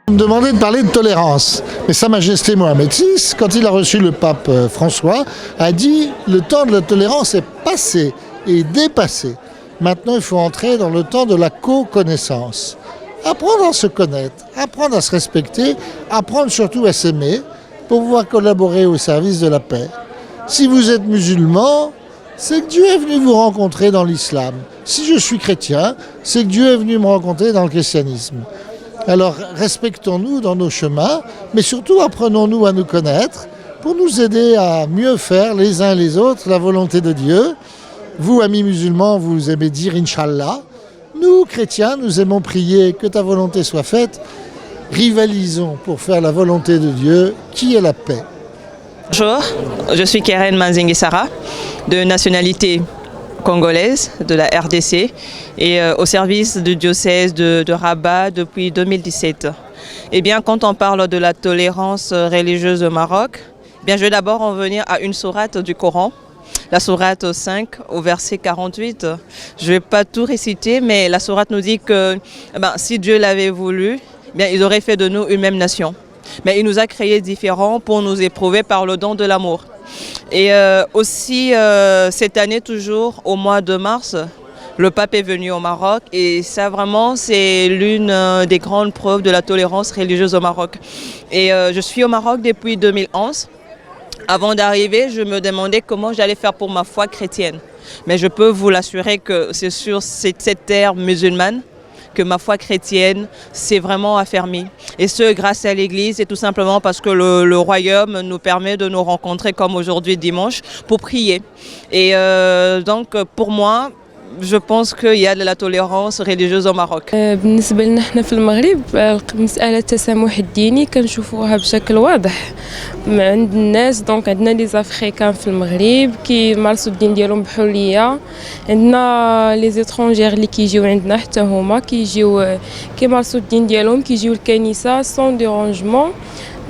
On me demandait de parler de tolérance. Mais Sa Majesté Mohamed VI, quand il a reçu le pape François, a dit « Le temps de la tolérance est passé et dépassé. Maintenant, il faut entrer dans le temps de la co-connaissance. » Apprendre à se connaître, apprendre à se respecter, apprendre surtout à s'aimer pour pouvoir collaborer au service de la paix. Si vous êtes musulman, c'est que Dieu est venu vous rencontrer dans l'islam. Si je suis chrétien, c'est que Dieu est venu me rencontrer dans le christianisme. Alors respectons-nous dans nos chemins, mais surtout apprenons-nous à nous connaître pour nous aider à mieux faire les uns les autres la volonté de Dieu. Vous, amis musulmans, vous aimez dire Inch'Allah. Nous, chrétiens, nous aimons prier que ta volonté soit faite. Rivalisons pour faire la volonté de Dieu, qui est la paix. Bonjour, je suis Keren Manzingi Sarah, de nationalité congolaise de la RDC et au service du diocèse de Rabat depuis 2017. Eh bien, quand on parle de la tolérance religieuse au Maroc, eh bien, je vais d'abord en venir à une sourate du Coran, la sourate 5 au verset 48. Je ne vais pas tout réciter, mais la sourate nous dit que si Dieu l'avait voulu, eh bien, il aurait fait de nous une même nation. Mais il nous a créés différents pour nous éprouver par le don de l'amour. Et aussi, cette année, toujours au mois de mars, le pape est venu au Maroc et ça vraiment, c'est l'une des grandes preuves de la tolérance religieuse au Maroc. Et je suis au Maroc depuis 2011. Avant d'arriver, je me demandais comment j'allais faire pour ma foi chrétienne. Mais je peux vous l'assurer que c'est sur cette terre musulmane que ma foi chrétienne s'est vraiment affermie. Et ce, grâce à l'Église, et tout simplement parce que le royaume nous permet de nous rencontrer comme aujourd'hui dimanche pour prier. Et donc, pour moi, je pense qu'il y a de la tolérance religieuse au Maroc. بالنسبة لنا احنا في المغرب مسألة التسامح الديني كنشوفوها بشكل واضح عند الناس. دونك عندنا لي زافريكان في المغرب كيمارسوا الدين ديالهم بحرية. عندنا لي زيترونجير اللي كيجيو عندنا حتى هما كيجيو كيمارسوا الدين ديالهم كيجيو الكنيسة سون ديرونجمون.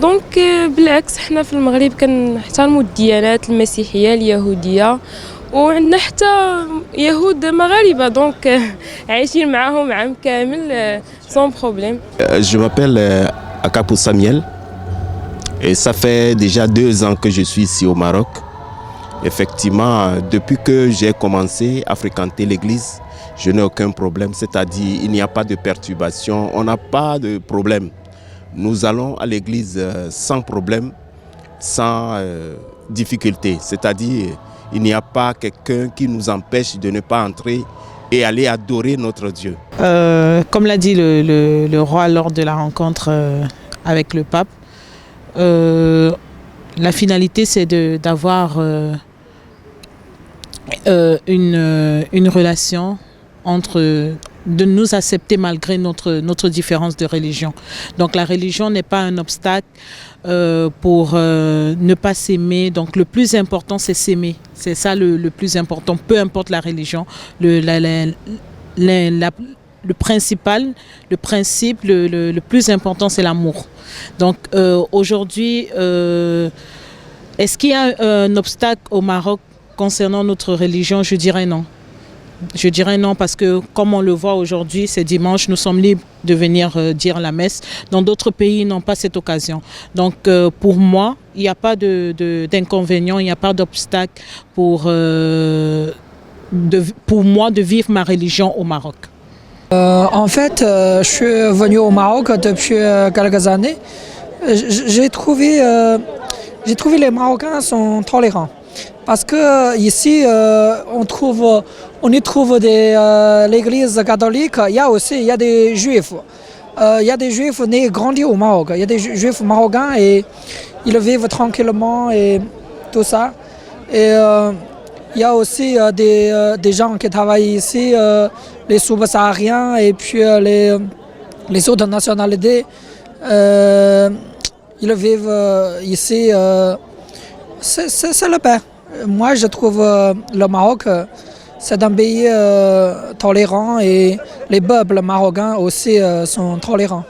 دونك بالعكس حنا في المغرب كنحترموا الديانات المسيحية اليهودية وعندنا حتى يهود مغاربة دونك عايشين معاهم عام كامل sans problème. Je m'appelle Akapou Samuel et ça fait déjà 2 ans que je suis ici au Maroc. Effectivement, depuis que j'ai commencé à fréquenter l'église, je n'ai aucun problème, c'est-à-dire il n'y a pas de perturbation, on n'a pas de problème. Nous allons à l'église sans problème, sans difficulté, c'est-à-dire il n'y a pas quelqu'un qui nous empêche de ne pas entrer et aller adorer notre Dieu. Comme l'a dit le roi lors de la rencontre avec le pape, la finalité c'est d'avoir une relation de nous accepter malgré notre différence de religion. Donc la religion n'est pas un obstacle pour ne pas s'aimer. Donc le plus important c'est s'aimer. C'est ça le plus important, peu importe la religion. Le principe, le plus important c'est l'amour. Donc aujourd'hui, est-ce qu'il y a un obstacle au Maroc concernant notre religion? Je dirais non. Je dirais non parce que comme on le voit aujourd'hui, c'est dimanche, nous sommes libres de venir dire la messe. Dans d'autres pays, ils n'ont pas cette occasion. Donc pour moi, il n'y a pas d'inconvénient, il n'y a pas d'obstacle pour moi de vivre ma religion au Maroc. En fait, je suis venu au Maroc depuis quelques années. J'ai trouvé les Marocains sont tolérants. Parce que ici, on y trouve l'église catholique, il y a des juifs. Il y a des juifs nés et grandis au Maroc. Il y a des juifs marocains et ils vivent tranquillement et tout ça. Et il y a aussi des gens qui travaillent ici, les subsahariens et puis les autres nationalités. Ils vivent ici. C'est le paix. Moi, je trouve le Maroc, c'est un pays tolérant et les peuples marocains aussi sont tolérants.